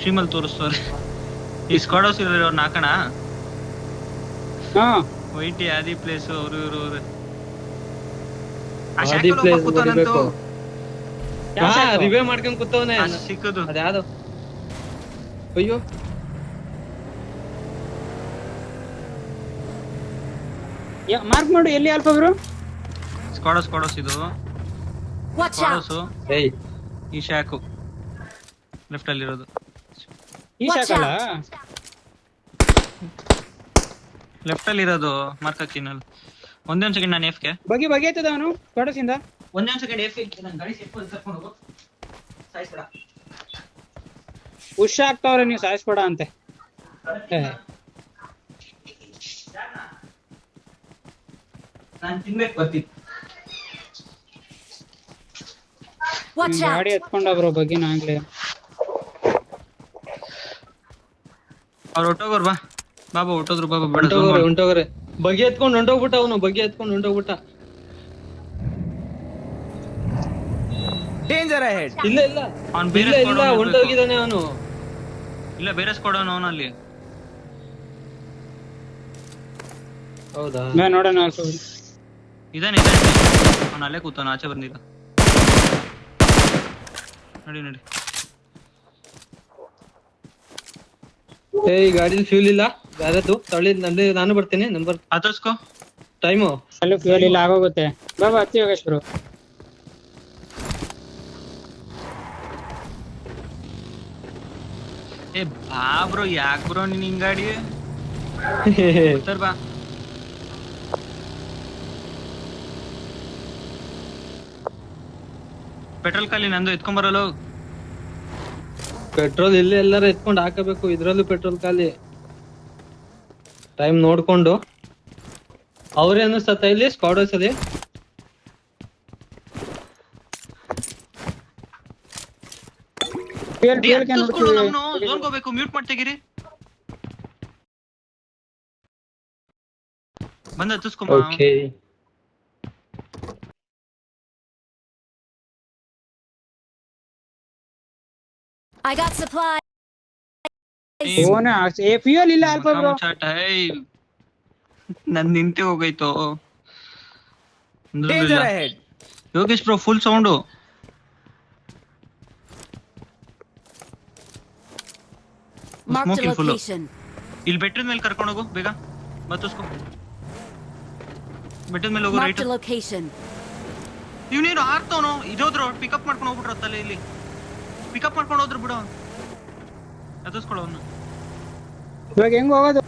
Stream ಅಲ್ಲಿ ತೋರಿಸ್ತವ್ರೆ. ಈ squad house ಇರೋರು ಅವ್ರನ್ನ ಹಾಕೋಣ. ಹಾ ವೈಟಿ ಆದಿ ಪ್ಲೇಸ್ ಅವರು ಇವರು ಆದಿ ಪ್ಲೇಸ್ ಬರಬೇಕು. ಯಾವ ಹಾ ಸಾಕು? ರಿವೇ ಮಾಡ್ಕೊಂಡ್ ಕೂತವನೆ. ಸಿಕ್ಕದು ಅದ್ಯಾವ್ದು ಅಯ್ಯೋ ಮಾರ್ಕ್ ಮಾಡು ಎಲ್ಲಿ ಅಲ್ಪ ಬ್ರೋ. ಸ್ಕ್ವಾಡ್ ಹೌಸ್ ಇದು. Watch squad out! ಹೌಸ್ ಏಯ್ ಈ ಶಾಕು ಲೆಫ್ಟ್ ಅಲ್ಲಿ ಇರೋದು. ಈ Watch ಶಾಕಲ್ಲ ಲೆಫ್ಟ್ ಅಲ್ಲಿ ಇರೋದು ಮಾರ್ಕ್ ಹಾಕಿನಲ್ಲಿ. ಒಂದೇ ಒಂದ್ ಸೆಕೆಂಡ್ ನಾನು ಎಫ್ಗೆ ಬಗೆ ಆಯ್ತದ ಅವನು ಕೊಡಸಿಂದ. ಒಂದೇ ಒಂದ್ ಸೆಕೆಂಡ್ ಎಫ್ ನಾನು ಗಾಡಿ ಸೇಫ್ ಕರ್ಕೊಂಡು ಹೋಗು. ಸಾಯಿಸ್ಬೇಡ. ಹುಷ ಆಗ್ತಾವ್ರೆ ನೀವು ಸಾಯಿಸ್ಬೇಡ ಅಂತೆ. ನಾನು ತಿನ್ಬೇಕು ಬರ್ತೀನಿ. Watch ಗಾಡಿ out! ಎತ್ಕೊಂಡ ಬ್ರೋ ಬಗ್ಗಿನ ಆಗ್ಲಿ. ಅವ್ರು ಹೊಟ್ಟೋಗೋರು ಬಾ ಬಾಬಾ ಹೊಟ್ಟೋದ್ರು ಬಾಬಾ ಬೇಡ ಹೊಂಟೋಗ್ರೆ ಬಗೆ ಎತ್ಕೊಂಡು ಹೊಂಟೋಗ್ಬಿಟ್ಟ ಅವನು. ಬಗೆ ಎತ್ಕೊಂಡು ಹೊಂಟೋಗ್ಬಿಟ್ಟ. Danger ahead! ಇಲ್ಲ ಇಲ್ಲ ಅವ್ನು ಬೇರೆ ಇಲ್ಲ squad ಇಲ್ಲ ಅವ್ನು ಹೊಂಟೋಗಿದ್ದಾನೆ ಅವನು. ಇಲ್ಲ ಬೇರೆ ಸ್ಕ್ವಾಡ್ ಅವನಲ್ಲಿ. ಹೌದಾ ನೋಡೋಣ ಅಲ್ಪ. ಇದಾನೆ ಅವ್ನು ಅಲ್ಲೇ ಕೂತಾನ, ಆಚೆ ಬಂದಿಲ್ಲ. ನಡಿ ನಡಿ. ಏಯ್ ಗಾಡಿಲಿ ಫ್ಯೂಲ್ ಇಲ್ಲ. ಯಾರದ್ದು ತಳ್ಳಿ ನಂದೇ. ನಾನು ಬರ್ತೀನಿ. ನಂಬರ್ ಹತ್ತೋಸ್ಕೋ. ಟೈಮು ಅಲ್ಲಿ ಫ್ಯೂಲ್ ಇಲ್ಲ ಆಗೋಗುತ್ತೆ. ಬಾಬಾ ಹತ್ತಿ ಯೋಗೇಶ್ ಬ್ರೋ. ಏ ಬಾ ಬ್ರೋ, ಯಾಕೆ ಬ್ರೋ ನೀನ್ ಹಿಂಗಾಡಿ ಬಾ. ಪೆಟ್ರೋಲ್ ಖಾಲಿ ನಂದು ಎತ್ಕೊಂಬರಲ್ಲ. ಪೆಟ್ರೋಲ್ ಇಲ್ಲೇ ಎಲ್ಲಾರ ಎತ್ಕೊಂಡು ಹಾಕಬೇಕು. ಇದ್ರಲ್ಲೂ ಪೆಟ್ರೋಲ್ ಖಾಲಿ. ಟೈಮ್ ನೋಡ್ಕೊಂಡು ಅವ್ರೇ ಅನ್ನಿಸ್ತತ್ತ ಇಲ್ಲಿ ಸ್ಕ್ವಾಡ್ ಹೌಸ್ ಅಲ್ಲಿ. ಹೋಗ್ಬೇಕು. ಮ್ಯೂಟ್ ಮಾಡಿ ತೆಗೀರಿ. ಬಂದ ಹತ್ತಿಸ್ಕೊಂಬ. Okay I got supplies. Phone fuel ಇಲ್ಲ ಅಲ್ಪ ಬ್ರೋ. ನನ್ ನಿಂತೆ ಹೋಗೈತೋ. Danger ahead! Yogesh bro full sound. Marked a smoking full. location. ಇಲ್ಲಿ ಬೆಟ್ಟದ ಮೇಲೆ ಕರ್ಕೊಂಡು ಹೋಗು ಬೇಗ. ಬತ್ತಿಸ್ಕೊ. ಬೆಟ್ಟದ ಮೇಲೆ ಹೋಗು. Marked right a location. ಇವ್ನೇನು ಆರ್ತವನು ಇರೋದ್ರು ಪಿಕಪ್ ಮಾಡ್ಕೊಂಡು ಹೋಗ್ಬಿಟ್ರು ತಲೆ. ಇಲ್ಲಿ ಪಿಕಪ್ ಮಾಡ್ಕೊಂಡು ಹೋದ್ರು ಬಿಡು. ಹತ್ತಿಸ್ಕೊಳ್ಳೋ ಅವನು. ಇವಾಗ ಹೆಂಗ್ ಹೋಗೋದು?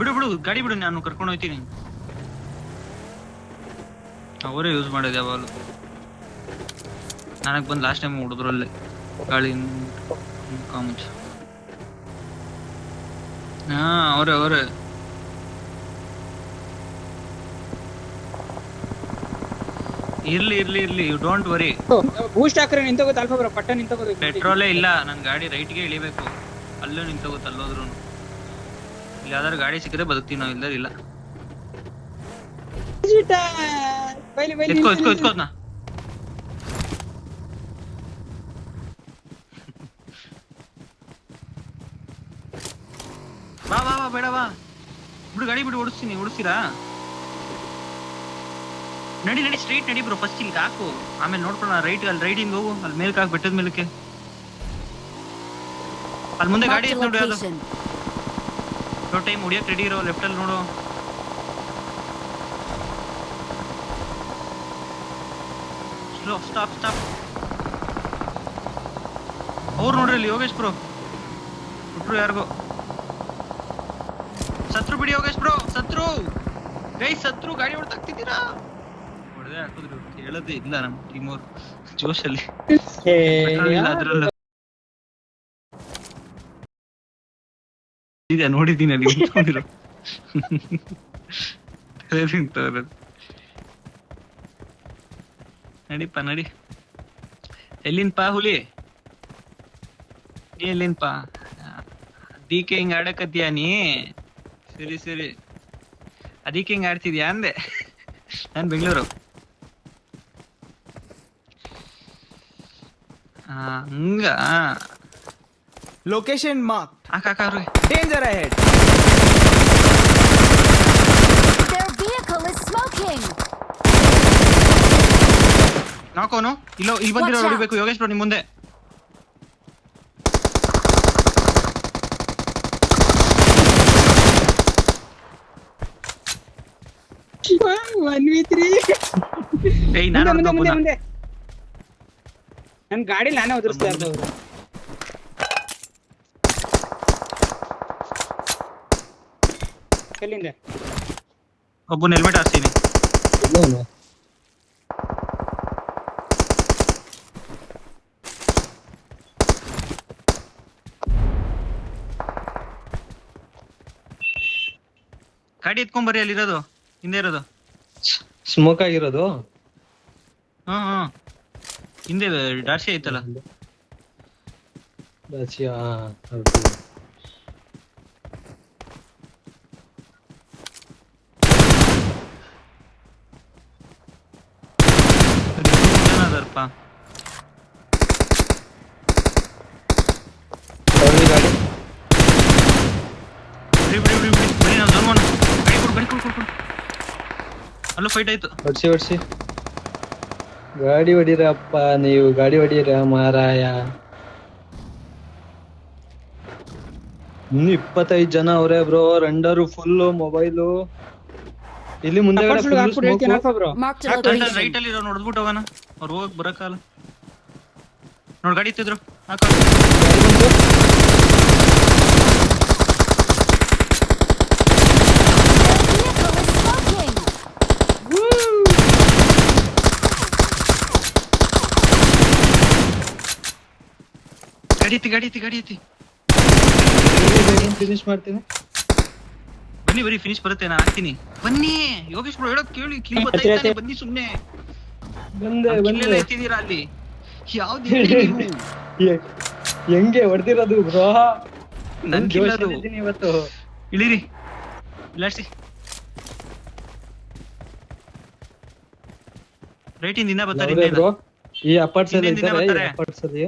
ಬಿಡು ಗಾಡಿ ಬಿಡು, ನಾನು ಕರ್ಕೊಂಡು ಹೋಗ್ತೀನಿ. ಅವರೇ ಯೂಸ್ ಮಾಡೋದು ಯಾವಾಗಲೂ. ನನಗೆ ಬಂದು ಲಾಸ್ಟ್ ಟೈಮ್ ಹೊಡೆದ್ರಲ್ಲೇ ಗಾಳಿ ಮುಂಚೆ. ಹಾ ಅವರೇ ಇರ್ಲಿ ಯು ಡೋಂಟ್ ವರಿ. ಬೂಸ್ಟ್ ಹಾಕ್ರೆ ನಿಂತೋಗುತ್ತೆ ಅಲ್ಪ ಬ್ರೋ. ಪಟ್ಟ ನಿಂತೋಗುತ್ತೆ. ಪೆಟ್ರೋಲೇ ಇಲ್ಲ. ನನ್ ಗಾಡಿ ರೈಟ್ಗೆ ಇಳಿಬೇಕು. ಅಲ್ಲೂ ನಿಂತೋಗುತ್ತೆ ಅಲ್ಲೋದ್ರು. ಇಲ್ಲಿ ಯಾವ್ದಾದ್ರು ಗಾಡಿ ಸಿಕ್ಕರೆ ಬದುಕ್ತೀವಿ ನಾವು, ಇಲ್ಲದ್ರೆ ಇಲ್ಲ. ಎತ್ಕೋ ಅದ್ನ. ಬಾ ಬೇಡ ಬಾ ಬಿಡು. ಗಾಡಿ ಬಿಡು, ಓಡಿಸ್ತೀರಾ? ನಡಿ ಸ್ಟ್ರೈಟ್ ನಡಿ ಬ್ರೋ. ಫಸ್ಟ್ ಇಲ್ಲಿ ಹಾಕು, ಆಮೇಲೆ ನೋಡ್ಕೊಳ್ಳೋಣ. ರೈಟ್ ಅಲ್ಲಿ ರೈಟಿಂಗ್ ಹೋಗು. ಅಲ್ಲಿ ಮೇಲ್ಕ್ ಹಾಕು, ಬೆಟ್ಟದ ಮೇಲಕ್ಕೆ. ಅಲ್ಲಿ ಮುಂದೆ ಗಾಡಿ Marked a ನೋಡಿ. ಅದು location. ಟೈಮ್ ಹೊಡಿಯಕ್ ರೆಡಿ ಇರೋ. ಲೆಫ್ಟ್ ಅಲ್ಲಿ ನೋಡು. ಸ್ಟಾಪ್. ಅವ್ರು ನೋಡ್ರಿ ಅಲ್ಲಿ ಯೋಗೇಶ್ ಬ್ರೋ ಬಿಟ್ರು. ಯಾರಿಗೋ ಸತ್ರು ಬಿಡಿ. ಯೋಗೇಶ್ ಬ್ರೋ ಸತ್ರು. ಸತ್ರು ಗಾಡಿ ಹೊಡ್ತಾಗ್ತಿದ್ದೀರಾ? ಹೊಡೆದೇ ಹಾಕಿದ್ರು. ಹೇಳೋದೇ ಇಲ್ಲ ನಮ್ಮ ಟೀಮ್ ಅವ್ರು ಜೋಶಲ್ಲಿ. ಅದ್ರಲ್ಲ ಇದೆ ನೋಡಿದ್ದೀನಿ ಅಲ್ಲಿ ನಿಂತ್ಕೊಂಡಿರೋ. ನಡಿಪ್ಪ ನಡಿ. ಎಲ್ಲಿನ್ಪಾ ಹುಲಿ? ನೀ ಎಲ್ಲಿನ್ಪಾ? ಅದಕ್ಕೆ ಹಿಂಗ ಆಡಕತ್ತೀಯ ನೀ? ಸರಿ ಅದಕ್ಕೆ ಹಿಂಗ ಆಡ್ತಿದ್ಯಾ ಅಂದೆ. ನಾನ್ ಬೆಂಗಳೂರು. ಹಂಗ Location marked. ಹಾಕ ಅವ್ರಿಗೆ. Danger ahead. Their vehicle is smoking. ನಾಕೋನು ಇಲ್ಲಿ ಬಂದಿರೋ Watch out. ಹೊಡಿಬೇಕು ಯೋಗೇಶ್ ಬ್ರೋ ನಿಮ್ ಮುಂದೆ. ಒನ್ ವಿ ತ್ರೀ ಏಯ್ ನಾನು ಮುಂದೆ ನನ್ ಗಾಡಿ ನಾನೇ ಒದರ್ಸ್ತಾ ಇರ್ದವ್ರು. ಎಲ್ಲಿಂದ ಒಬ್ಬನ ಹೆಲ್ಮೆಟ್ ಹಾಕ್ತೀನಿ. ಗಾಡಿ ಎತ್ಕೊಂಡ್ ಬರ್ರಿ ಅಲ್ಲಿರೋದು ಹಿಂದೆ ಇರೋದು. ಸ್ಮೋಕ್ ಆಗಿರೋದು ಹ್ಮ್ ಹಿಂದೆ ಡಾರ್ಸಿ ಐತಲ್ಲ. ದಾಚಿಯಾ ಅದರ್ಪ ಗಾಡಿ ಬಿಡಿ ನಾವು ಜೋನ್ ಮಾಡು. ಗಾಡಿ ಕೊಡು ಅಲ್ಲೂ ಫೈಟ್ ಆಯ್ತು. ಹೊಡ್ಸಿ ಗಾಡಿ ಹೊಡೀರಪ್ಪ ನೀವು, ಗಾಡಿ ಹೊಡೀರ ಮಾರಾಯ. ಇನ್ನು 25 ಜನ ಅವ್ರೆ ಬ್ರೋ. ರಂಡರು full mobile. ಇಲ್ಲಿ ಮುಂದೆ Marked a location. ರೈಟ್ ಅಲ್ಲಿ ನೋಡ್ಬಿಟ್ಟು ಹೋಗೋಣ. ಅವ್ರು ಹೋಗಕ್ ಬರಕಾಲ ನೋಡ್ ಗಾಡಿ ಇತ್ತಿದ್ರು. ಗಾಡಿ ಐತಿ ಫಿನಿಶ್ ಮಾಡ್ತೀನಿ. ಬನ್ನಿ ಫಿನಿಶ್ ಬರುತ್ತೆ ನಾನು ಹಾಕ್ತೀನಿ. ಬನ್ನಿ ಯೋಗೇಶ್ ಬ್ರೋ ಹೇಳೋದ್ ಕೇಳಿ. ಕಿಲ್ ಬತ್ತಾಯ್ತಾನೆ ಬನ್ನಿ ಸುಮ್ನೆ. ಬಂದೆ ಎತ್ತಿದೀರಾ ಅಲ್ಲಿ ಯಾವ್ದು ಹೆಂಗೆ ಹೊಡೆದಿರೋದು ಬ್ರೋ? ನನ್ ಕಿಲ್ಲದು ಇವತ್ತು ಇಳಿರಿ ಲಾಸ್ಟಿ ರೈಟ್ ಇಂದ ಬರ್ತಾರೆ ಬ್ರೋ. ಈ ಅಪಾರ್ಟ್ಸ್ ಅಲ್ಲಿ ಹಿಂದೆ ಬರ್ತಾರೆ. ಅಪಾರ್ಟ್ಸ್ ಅಲ್ಲಿ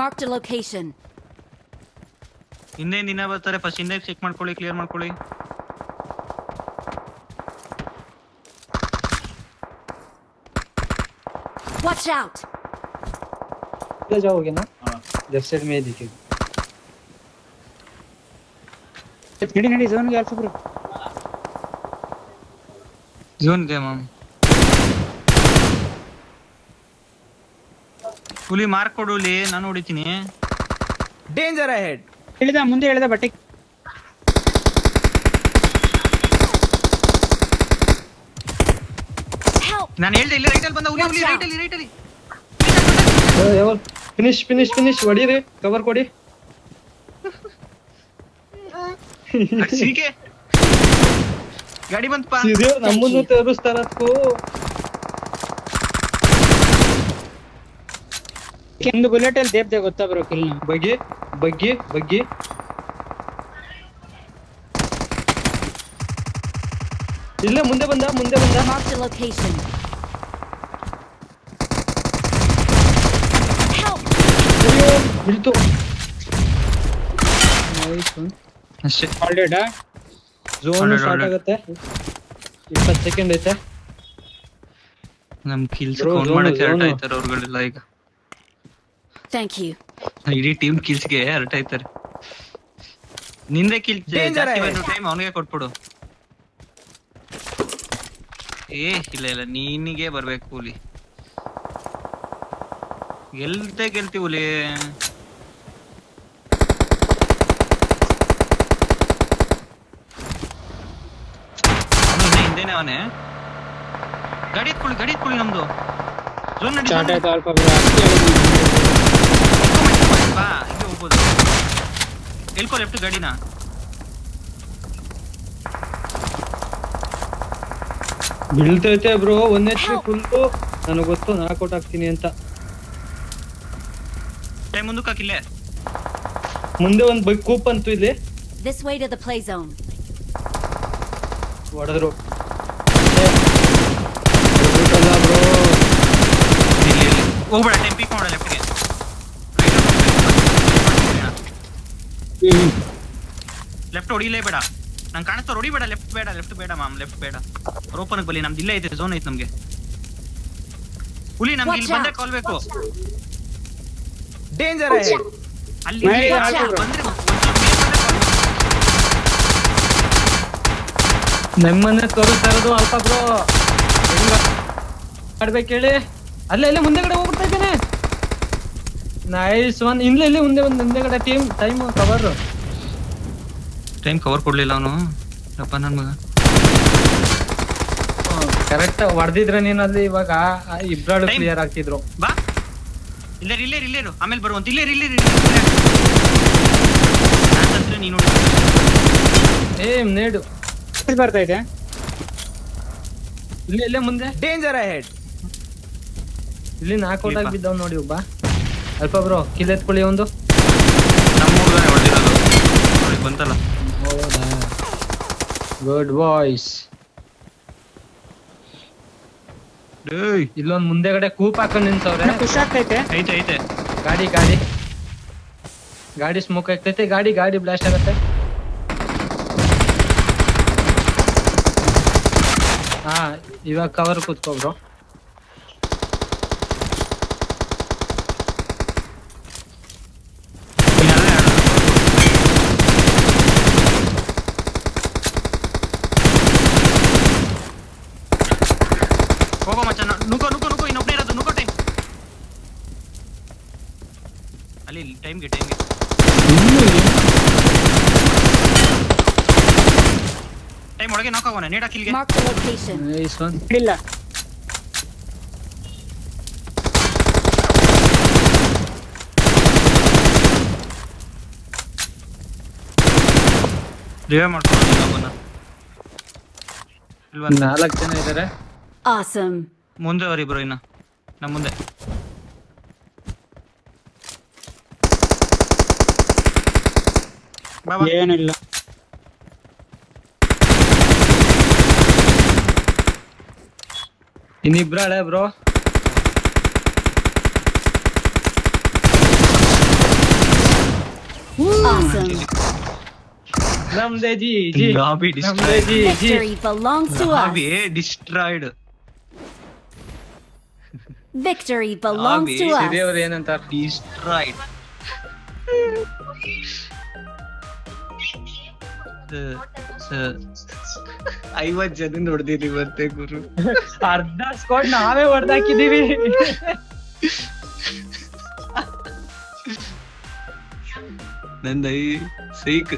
Marked a location. ಹಿಂದೆ ಬರ್ತಾರೆ. ಫಸ್ಟ್ ಹಿಂದೆ ಚೆಕ್ ಮಾಡ್ಕೊಳ್ಳಿ, ಕ್ಲಿಯರ್ ಮಾಡ್ಕೊಳ್ಳಿ. Watch out. जाओगे ना? लेफ्ट साइड में दिखे. नडी ಝೋನ್ ಗೆ ಆಲ್ಫಾ ಬ್ರೋ. ಝೋನ್ ಗೆ ಮಾಮ್ ಹುಲಿ ಮಾರ್ಕ್ ಕೊಡುಲಿ, ನಾನು ಹೊಡಿತೀನಿ. Danger ahead. ಮುಂದೆ ಹೇಳಿದ ಬಟ್ಟೆ Help. ನಾನು ಹೇಳ್ದೆ ಇಲ್ಲಿ ರೈಟ್ ಅಲ್ಲಿ ಬಂದ ಹುಲಿ ರೈಟ್ ಅಲ್ಲಿ ಫಿನಿಶ್ ಹೊಡೀರಿ. ಕವರ್ ಕೊಡಿ. ಸೀಕೆ ಗಾಡಿ ಬಂತಪ್ಪ. ನಮ್ಮನ್ನು ತೋರಿಸ್ತಾರತ್ಕೋ. ಒಂದು ಬುಲೆಟ್ ಅಲ್ಲಿ ದೇಬ್ದೆ ಗೊತ್ತಾ ಬ್ರೋ ಕಿಲ್ ನ. ಬಗ್ಗಿ ಇಲ್ಲ ಮುಂದೆ ಬಂದ. Marked a location. Help. ಬಿಡ್ತು. ಅಷ್ಟೇ ಆಲ್ರೆಡಿ ಝೋನ್ ಸ್ಟಾರ್ಟ್ ಆಗುತ್ತೆ. 20 ಸೆಕೆಂಡ್ ಐತೆ. ನಮ್ ಕಿಲ್ಸ್ Bro, ಕೌಂಟ್ ಮಾಡಕ್ಕೆ zone. ಹರ್ಟ್ ಆಯ್ತಾರ ಅವ್ರುಗಳೆಲ್ಲ. ಈಗ Thank you. ಇಡೀ ಟೀಮ್ ಕಿಲ್ಸ್ಗೆ ಹರ್ಟ್ ಆಯ್ತಾರೆ. ನಿಂದೆ ಕಿಲ್ Danger ಜಾಸ್ತಿ ahead. ಬಂದು ಟೈಮ್ ಅವನಿಗೆ ಕೊಟ್ಬಿಡು. ಇಲ್ಲ ನೀನಿಗೆ ಬರ್ಬೇಕು ಹುಲಿ. ಗೆಲ್ತಿ ಹುಲಿ. ಹಿಂದೆನೆ ಅವನೇ. ಗಾಡಿ ಎತ್ಕೊಳ್ಳಿ ನಮ್ದು. ಝೋನ್ ನಡಿ. ಸ್ಟಾರ್ಟ್ ಆಯ್ತು ಆಲ್ಫಾ ಬ್ರೋ. ಬಾ ಹಿಂಗೆ ಹೋಗ್ಬೋದು. ಎಲ್ಕೋ ಲೆಫ್ಟ್ ಗಾಡಿನ. ಬೀಳ್ತೈತೆ ಬ್ರೋ. 1 HP full. ನನಗೆ ಗೊತ್ತು ನಾಕೌಟ್ ಆಗ್ತೀನಿ ಅಂತ. ಟೈಮ್ ಮುಂದಕ್ಕೆ ಹಾಕಿಲ್ಲೇ. ಮುಂದೆ ಒಂದು ಬೈಕ್ ಕೂಪ್ ಅಂತು ಇಲ್ಲಿ This way to the play zone. ಹೊಡೆದ್ರು. ಹೋಗ್ಬೇಡ ಟೈಮ್ ಪಿಕ್ ಮಾಡ ಲೆಫ್ಟ್ಗೆ ಲೆಫ್ಟ್ ಹೊಡಿಲೇ ಬೇಡ ನಂಗೆ ಕಾಣಿಸ್ತಾ ಹೊಡಿಬೇಡ ಲೆಫ್ಟ್ ಬೇಡ ಮಾಮ್ ಲೆಫ್ಟ್ ಬೇಡ ಓಪನ್ ಬಲಿ ನಮ್ದು ಇಲ್ಲೇ ಐತೆ ಝೋನ್ ಐತೆ ನಮ್ಗೆ ಹುಲಿ ನಮ್ಗೆ ಇಲ್ಲಿ ಬಂದ್ರೆ ಕೊಲ್ಬೇಕು Danger ahead. ಅಲ್ಲಿ ಬಂದ್ರೆ ನಮ್ಮನ್ನೇ ತೋರಿಸ್ತಾ ಇರೋದು ಅಲ್ಪ ಬ್ರೋ ಹೆಂಗ ಆಡ್ಬೇಕು ಹೇಳಿ ಅಲ್ಲೇ ಮುಂದೆಗಡೆ ಹೋಗ್ಬಿಡ್ತಾ ಇದ್ದೇನೆ ನೈಸ್ ಒನ್ ಇಲ್ಲಿ ಮುಂದೆಗಡೆ ಟೈಮ್ ಕವರ್ ಕೊಡ್ಲಿಲ್ಲ ಅವನು ಅಪ್ಪ ನನ್ ಮಗ ಕರೆಕ್ಟ್ ಹೊಡೆದಿದ್ರೆ ನೀನು ಅಲ್ಲಿ ಇವಾಗ ಇಬ್ರಾಳು ಕ್ಲಿಯರ್ ಆಗ್ತಿದ್ರು ಬಾ ಇಲ್ಲೇರು ಆಮೇಲೆ ಬರುವಂತ ಇಲ್ಲೇರು ನೀನು ನೇಡು ಬರ್ತಾ ಇದೆ ಇಲ್ಲೇ ಮುಂದೆ Danger ahead. ಇಲ್ಲಿ ನಾಕೌಟ್ ಆಗಿ ಬಿದ್ದವ್ ನೋಡಿ ಒಬ್ಬ ಅಲ್ಪ ಬ್ರೋ ಕಿಲ್ ಎತ್ಕೊಳ್ಳಿ ಒಂದು ನಮ್ಮ ಹುಡುಗನೇ ಹೊಡೆದಿರೋದು ನೋಡಿ ಬಂತಲ್ಲ ಗುಡ್ ಬಾಯ್ಸ್ ಇಲ್ಲೊಂದ್ ಮುಂದೆಗಡೆ ಕೂಪ್ ಹಾಕೊಂಡ್ ನಿಂತವ್ರೆ ಖುಷಿ ಆಗ್ತೈತೆ ಐತೆ ಗಾಡಿ ಸ್ಮೋಕ್ ಆಗ್ತೈತೆ ಗಾಡಿ ಬ್ಲಾಸ್ಟ್ ಆಗತ್ತೆ ಹಾ ಇವಾಗ ಕವರ್ ಕೂತ್ಕೋ ಬ್ರೋ ಹೋಗೋ ಮಚ್ಚ ನುಗ್ಗೋ ಇನ್ನೊಬ್ಬನೇ ಇರೋದು ನುಗ್ಗೋ ಟೈಮ್ ಅಲ್ಲಿ ಟೈಮ್ಗೆ ಟೈಮ್ ಒಳಗೆ ನಾಕ್ ಆಗೋಣ ನೇಡ ಕಿಲ್ಗೆ Mark the location. Nice one ಇಲ್ಲ ರಿವೈವ್ ಮಾಡ್ಕೊಂಡು ಅವನ್ನ ಇಲ್ವಾ 4 ಜನ ಇದಾರೆ Awesome. ಮುಂದೆ ಅವ್ರಿ ಬ್ರೋ ಇನ್ನ ನಮ್ಮ ಮುಂದೆ ಬಾಬಾ ಏನಿಲ್ಲ ಇನ್ನಿಬ್ರಾಳೆ ಬ್ರೋ Awesome. ನಮ್ದೇ ಜಿ ಲಾಬಿ ನಮ್ದೇ G Victory belongs to us. Lobby destroyed Victory belongs to us. ಹಿರಿಯವ್ರು ಏನಂತಾರ ಡಿಸ್ಟ್ರಾಯ್ಡ್ ಐವತ್ ಜನ ಹೊಡೆದಿರಿ ಮತ್ತೆ ಗುರು ಅರ್ಧ ಸ್ಕ್ವಾಡ್ ನಾವೇ ಹೊಡೆದಾಕಿದೀವಿ ನಂದೈ ಸೈಕ್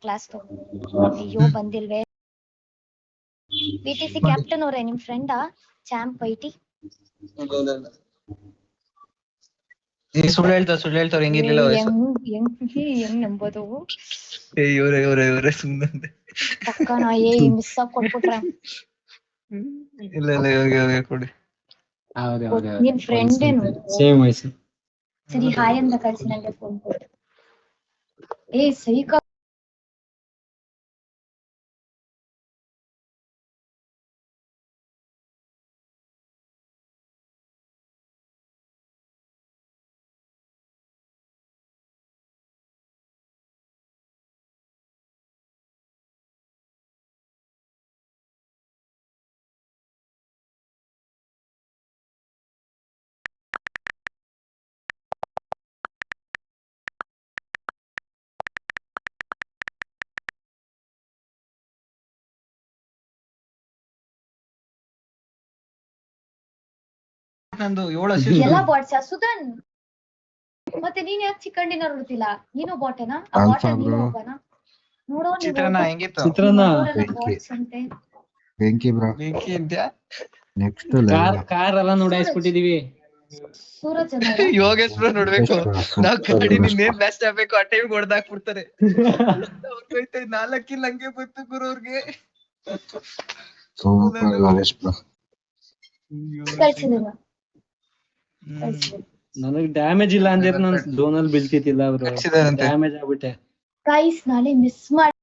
ಕ್ಲಾಸ್ ಅಯ್ಯೋ ಬಂದಿಲ್ವೇ. PTC ಕ್ಯಾಪ್ಟನ್ ಅವರೇ ನಿಮ್ ಫ್ರೆಂಡಾ ಚಾಂಪ್ ಐಟಿ? ಸುಳ್ಳು ಹೇಳ್ತಾವ್ರ ಹೆಂಗಿರ್ಲಿಲ್ಲ ವಯಸ್ಸು. ಹೆಂಗ್ ನಂಬೋದು? ಇವ್ರೆ ಸುಮ್ಮನೆ ಪಕ್ಕ ನಾ ಮಿಸ್ ಆಗಿ ಕೊಟ್ಬಿಟ್ರೆ ಇಲ್ಲ ಇವಾಗ ಕೊಡಿ. ನಿನ್ ಫ್ರೆಂಡ್ ಏನು? ಸೇಮ್ ವಯಸ್ಸು. ಸರಿ ಹಾಯ್ ಅಂತ ಕಳ್ಸಿ ನಂಗೆ ಫೋನ್ ಕೊಟ್ಟು. ಸೈಕ ನಂದು 7 ಎಲ್ಲ ಬಾಟ್ಸ್. ಸುಧನ್ ಮತ್ತೆ ನೀನ್ ಯಾಕೆ ಚಿಕನ್ ಡಿನ್ನರ್ ಉಡ್ತಿಲ್ಲ? ನೀನು ಬಾಟೆನಾ? ಆ ಬಾಟಲ್ ನೀನು ಹೋಗೋಣ ನೋಡೋ. ಚಿತ್ರಾನ್ನ ಹೆಂಗಿತ್ತು? ಚಿತ್ರಾನ್ನ ಬಾಟ್ಸ್ ಅಂತೆ. ಬೆಂಕಿ ಬ್ರೋ. ಬೆಂಕಿ ಅಂತ್ಯಾ? ನೆಕ್ಸ್ಟ್ ಕಾರ್ ಎಲ್ಲ ನೋಡಾಯಿಸ್ಬಿಟ್ಟಿದೀವಿ. ಸೂರಜ್ ಯೋಗೇಶ್ ಬ್ರೋ ನೋಡ್ಬೇಕು. ನಾವ್ ಗಾಡಿ ನಿನ್ನೇನ್ ಬ್ಲಾಸ್ಟ್ ಆಗ್ಬೇಕು ಆ ಟೈಮ್ ಹೊಡೆದಾಕ್ಬಿಡ್ತಾರೆ. 4 ಕಿಲ್ ಹಂಗೆ ಬಂತು ಗುರು ಅವ್ರಿಗೆ. Super Yogesh bro. ಕಳ್ಸಿದೀನ ನನಗ್ ಡ್ಯಾಮೇಜ್ ಇಲ್ಲ ಅಂದ್ರೆ ನಾನು ಝೋನ್ ಅಲ್ಲಿ ಬೀಳ್ತಿದ್ದಿಲ್ಲ ಬ್ರೋ. ಡ್ಯಾಮೇಜ್ ಆಗ್ಬಿಟ್ಟೆ. ಗೈಸ್ ನಾಳೆ ಮಿಸ್ ಮಾಡಿ